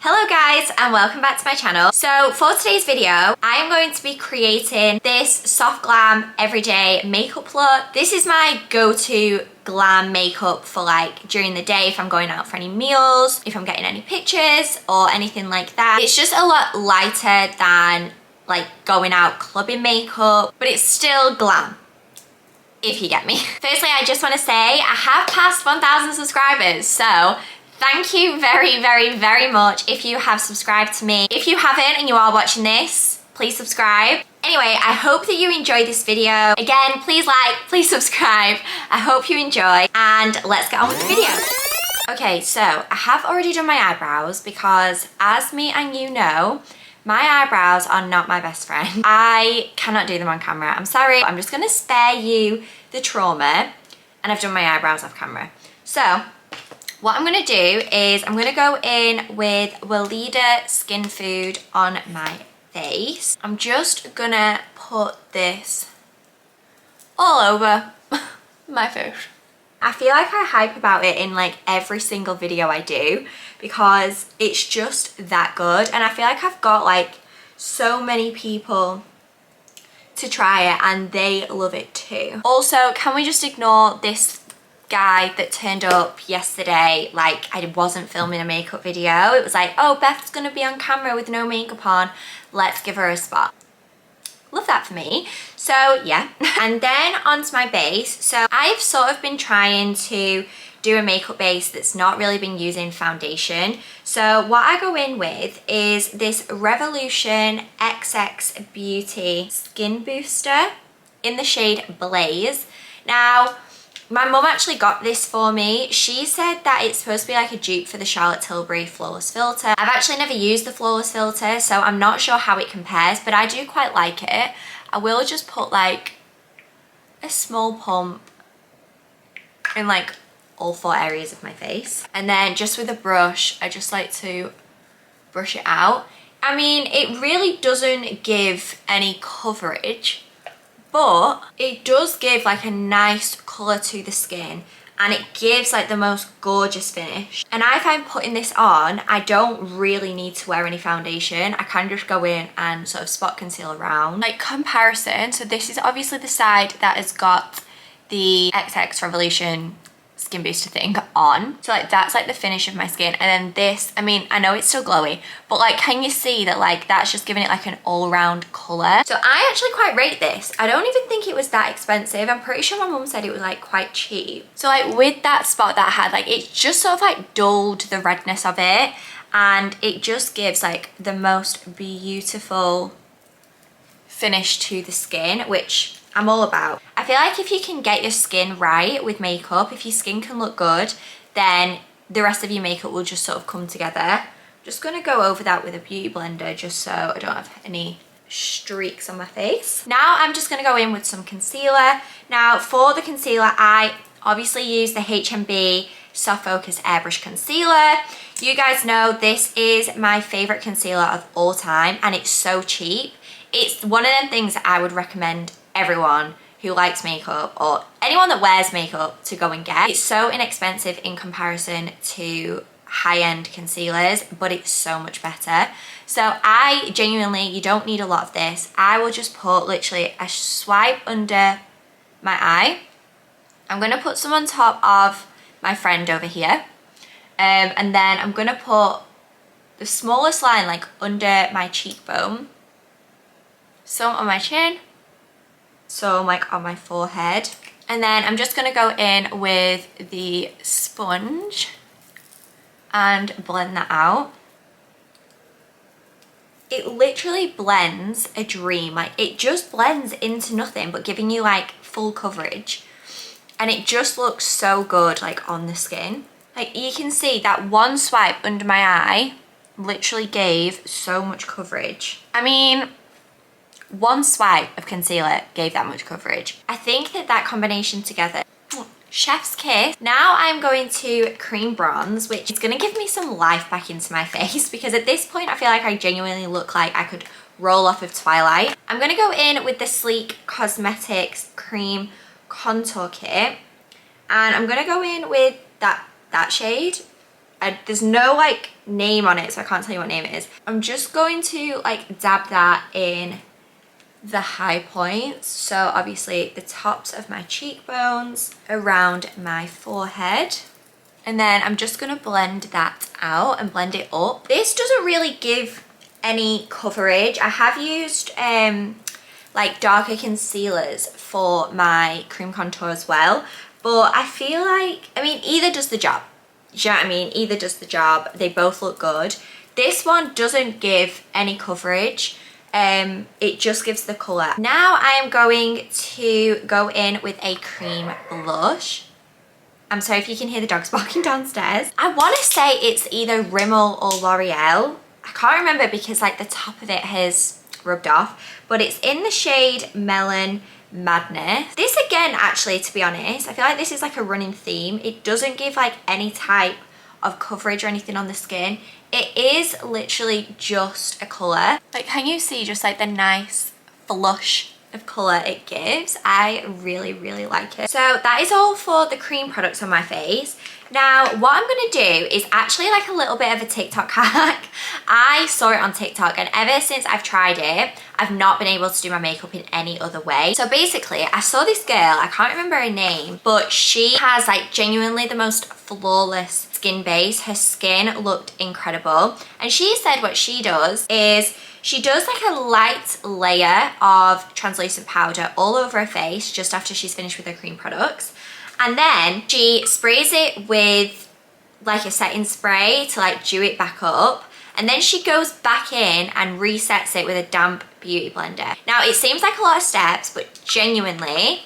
Hello guys and welcome back to my channel. So for today's video, I am going to be creating this soft glam everyday makeup look. This is my go-to glam makeup for like during the day if I'm going out for any meals, if I'm getting any pictures or anything like that. It's just a lot lighter than like going out clubbing makeup, but it's still glam, if you get me. Firstly, I just want to say I have passed 1,000 subscribers, so thank you very much if you have subscribed to me. If you haven't and you are watching this, please subscribe. Anyway, I hope that you enjoyed this video. Again, please like, please subscribe. I hope you enjoy and let's get on with the video. Okay, so I have already done my eyebrows because as me and you know, my eyebrows are not my best friend. I cannot do them on camera. I'm sorry. I'm just gonna spare you the trauma and I've done my eyebrows off camera. So what I'm gonna do is I'm gonna go in with Weleda Skin Food on my face. I'm just gonna put this all over my face. I feel like I hype about it in like every single video I do because it's just that good, and I feel like I've got like so many people to try it and they love it too. Also, can we just ignore this guy that turned up yesterday like I wasn't filming a makeup video? It was like, oh, Beth's gonna be on camera with no makeup on, let's give her a spot. Love that for me. So yeah. And then onto my base. So I've sort of been trying to do a makeup base that's not really been using foundation. So what I go in with is this Revolution XX Beauty Skin Booster in the shade Blaze. Now, my mum actually got this for me. She said that it's supposed to be like a dupe for the Charlotte Tilbury Flawless Filter. I've actually never used the Flawless Filter, so I'm not sure how it compares, but I do quite like it. I will just put like a small pump in like all 4 areas of my face. And then just with a brush, I just like to brush it out. I mean, it really doesn't give any coverage, but it does give like a nice colour to the skin and it gives like the most gorgeous finish. And I find putting this on, I don't really need to wear any foundation. I can just go in and sort of spot conceal around. Like comparison, so this is obviously the side that has got the XX Revolution Skin Booster thing on, so like that's like the finish of my skin. And then this, I mean, I know it's still glowy, but like can you see that like that's just giving it like an all-round color? So I actually quite rate this. I don't even think it was that expensive. I'm pretty sure my mum said it was like quite cheap. So like with that spot that I had, like it just sort of like dulled the redness of it and it just gives like the most beautiful finish to the skin, which I'm all about. I feel like if you can get your skin right with makeup, if your skin can look good, then the rest of your makeup will just sort of come together. I'm just gonna go over that with a beauty blender just so I don't have any streaks on my face. Now I'm just gonna go in with some concealer. Now for the concealer, I obviously use the HMB Soft Focus Airbrush Concealer. You guys know this is my favorite concealer of all time and it's so cheap. It's one of them things that I would recommend everyone who likes makeup or anyone that wears makeup to go and get. It's so inexpensive in comparison to high-end concealers, but it's so much better. So I genuinely, you don't need a lot of this. I will just put literally a swipe under my eye. I'm gonna put some on top of my friend over here. And then I'm gonna put the smallest line like under my cheekbone, some on my chin, some like on my forehead, and then I'm just gonna go in with the sponge and blend that out. It literally blends a dream. Like it just blends into nothing but giving you like full coverage, and it just looks so good like on the skin. Like you can see that one swipe under my eye literally gave so much coverage. I mean, one swipe of concealer gave that much coverage. I think that combination together, chef's kiss. Now I'm going to cream bronze, which is gonna give me some life back into my face because at this point I feel like I genuinely look like I could roll off of Twilight. I'm gonna go in with the Sleek Cosmetics Cream Contour Kit and I'm gonna go in with that shade. there's no like name on it, so I can't tell you what name it is. I'm just going to like dab that in the high points, so obviously the tops of my cheekbones, around my forehead, and then I'm just gonna blend that out and blend it up. This doesn't really give any coverage. I have used like darker concealers for my cream contour as well, but I feel like, I mean, either does the job. Do you know what I mean? Either does the job. They both look good. This one doesn't give any coverage. It just gives the colour. Now I am going to go in with a cream blush. I'm sorry if you can hear the dogs barking downstairs. I want to say it's either Rimmel or L'Oreal. I can't remember because like the top of it has rubbed off, but it's in the shade Melon Madness. This again, actually, to be honest, I feel like this is like a running theme. It doesn't give like any type of coverage or anything on the skin. It is literally just a colour. Like, can you see just like the nice flush of colour it gives? I really, really like it. So that is all for the cream products on my face. Now, what I'm going to do is actually like a little bit of a TikTok hack. I saw it on TikTok, and ever since I've tried it, I've not been able to do my makeup in any other way. So basically, I saw this girl, I can't remember her name, but she has like genuinely the most flawless skin base. Her skin looked incredible. And she said what she does is she does like a light layer of translucent powder all over her face just after she's finished with her cream products. And then she sprays it with like a setting spray to like dew it back up. And then she goes back in and resets it with a damp beauty blender. Now, it seems like a lot of steps, but genuinely,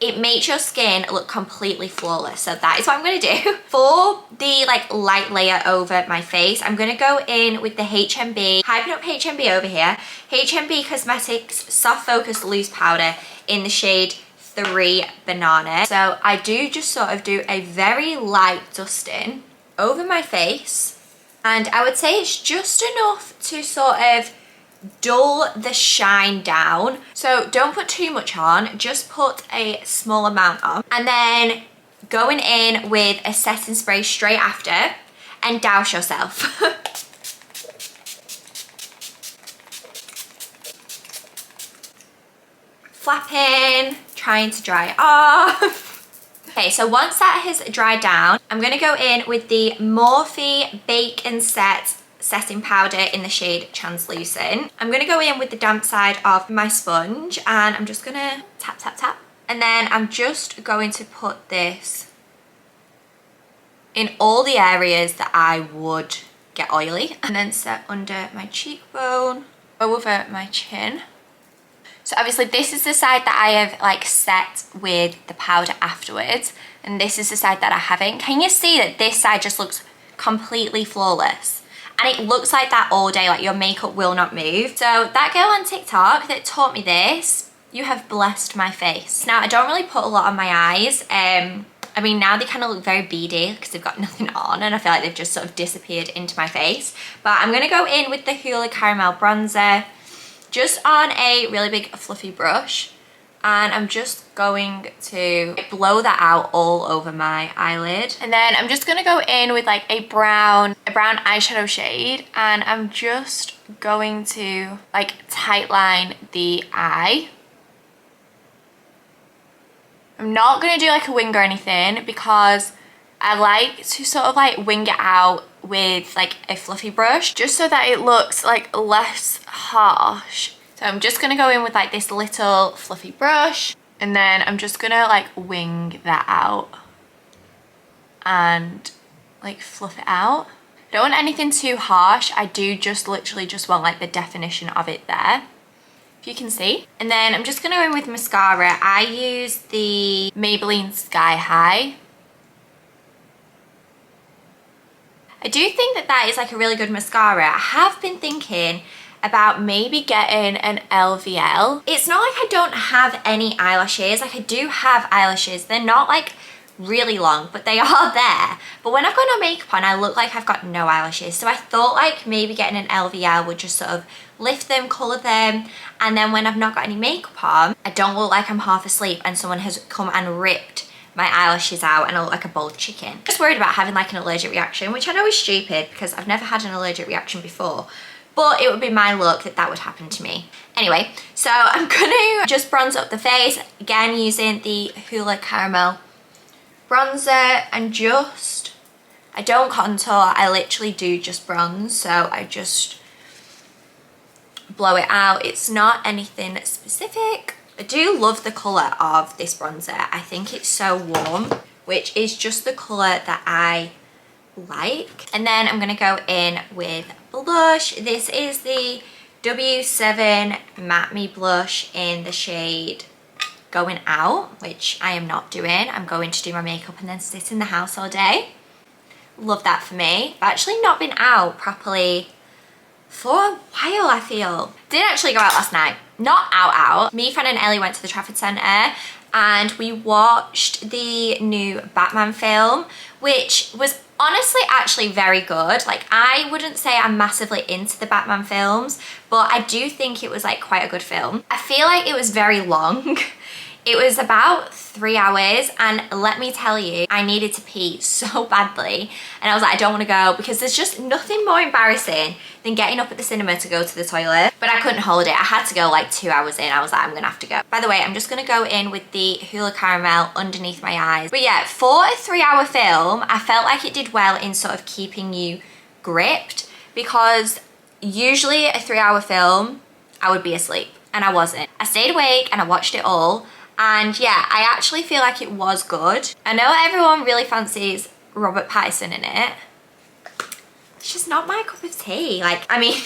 it makes your skin look completely flawless. So that is what I'm going to do. For the like light layer over my face, I'm going to go in with the HMB, hyping up HMB over here, HMB Cosmetics Soft Focus Loose Powder in the shade 3 Banana. So I do just sort of do a very light dusting over my face, and I would say it's just enough to sort of dull the shine down. So don't put too much on, just put a small amount on, and then going in with a setting spray straight after and douse yourself. Flapping, trying to dry it off. Okay, so once that has dried down, I'm going to go in with the Morphe Bake and Set setting powder in the shade Translucent. I'm going to go in with the damp side of my sponge, and I'm just going to tap, tap, tap. And then I'm just going to put this in all the areas that I would get oily, and then set under my cheekbone, over my chin. So obviously this is the side that I have like set with the powder afterwards, and this is the side that I haven't. Can you see that this side just looks completely flawless? And it looks like that all day, like your makeup will not move. So that girl on TikTok that taught me this, you have blessed my face. Now, I don't really put a lot on my eyes. I mean, now they kind of look very beady because they've got nothing on, and I feel like they've just sort of disappeared into my face. But I'm going to go in with the Hoola Caramel Bronzer, just on a really big fluffy brush, and I'm just going to blow that out all over my eyelid. And then I'm just gonna go in with like a brown eyeshadow shade, and I'm just going to like tightline the eye. I'm not gonna do like a wing or anything because I like to sort of like wing it out with like a fluffy brush, just so that it looks like less harsh. So I'm just gonna go in with like this little fluffy brush, and then I'm just gonna like wing that out and like fluff it out. I don't want anything too harsh. I do just literally just want like the definition of it there, if you can see. And then I'm just gonna go in with mascara. I use the Maybelline Sky High. I do think that that is like a really good mascara. I have been thinking about maybe getting an LVL. It's not like I don't have any eyelashes. Like, I do have eyelashes. They're not like really long, but they are there. But when I've got no makeup on, I look like I've got no eyelashes. So I thought like maybe getting an LVL would just sort of lift them, colour them, and then when I've not got any makeup on, I don't look like I'm half asleep and someone has come and ripped my eyelashes out and I look like a boiled chicken. Just worried about having like an allergic reaction, which I know is stupid because I've never had an allergic reaction before, but it would be my luck that that would happen to me. Anyway, so I'm gonna just bronze up the face, again using the Hoola Caramel bronzer, and just, I don't contour, I literally do just bronze, so I just blow it out. It's not anything specific. I do love the colour of this bronzer. I think it's so warm, which is just the colour that I like. And then I'm going to go in with blush. This is the W7 Matte Me blush in the shade Going Out, which I am not doing. I'm going to do my makeup and then sit in the house all day. Love that for me. I've actually not been out properly for a while, I feel. Did actually go out last night. Not out. Me, Fran and Ellie went to the Trafford Centre and we watched the new Batman film, which was honestly actually very good. Like, I wouldn't say I'm massively into the Batman films, but I do think it was like quite a good film. I feel like it was very long. It was about 3 hours, and let me tell you, I needed to pee so badly. And I was like, I don't want to go, because there's just nothing more embarrassing than getting up at the cinema to go to the toilet. But I couldn't hold it. I had to go like 2 hours in. I was like, I'm gonna have to go. By the way, I'm just gonna go in with the Hoola Caramel underneath my eyes. But yeah, for a 3-hour film, I felt like it did well in sort of keeping you gripped, because usually a 3-hour film, I would be asleep, and I wasn't. I stayed awake and I watched it all. And yeah, I actually feel like it was good. I know everyone really fancies Robert Pattinson in it. It's just not my cup of tea. Like, I mean,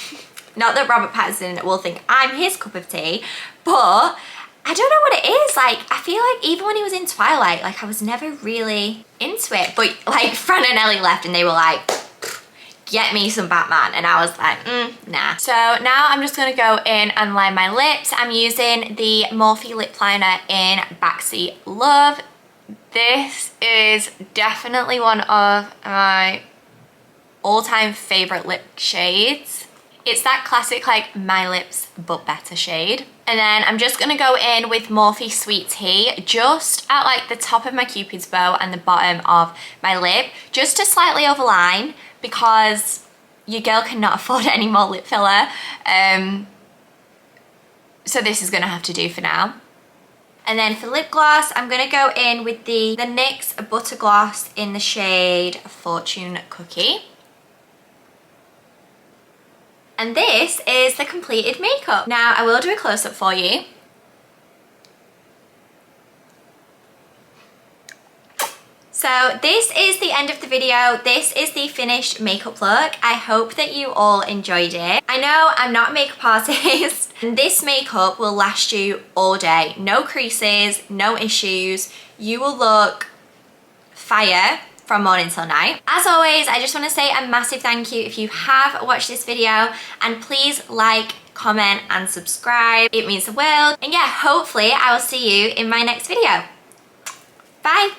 not that Robert Pattinson will think I'm his cup of tea, but I don't know what it is. Like, I feel like even when he was in Twilight, like I was never really into it. But like Fran and Ellie left and they were like, get me some Batman, and I was like, nah. So now I'm just gonna go in and line my lips. I'm using the Morphe lip liner in Backseat Love. This is definitely one of my all-time favorite lip shades. It's that classic like My Lips but better shade. And then I'm just gonna go in with Morphe Sweet Tea just at like the top of my Cupid's bow and the bottom of my lip, just to slightly overline, because your girl cannot afford any more lip filler. So this is gonna have to do for now. And then for lip gloss, I'm gonna go in with the NYX Butter Gloss in the shade Fortune Cookie. And this is the completed makeup. Now I will do a close-up for you. So this is the end of the video. This is the finished makeup look. I hope that you all enjoyed it. I know I'm not a makeup artist, and this makeup will last you all day. No creases, no issues. You will look fire from morning till night. As always, I just want to say a massive thank you if you have watched this video, and please like, comment and subscribe. It means the world. And yeah, hopefully I will see you in my next video. Bye.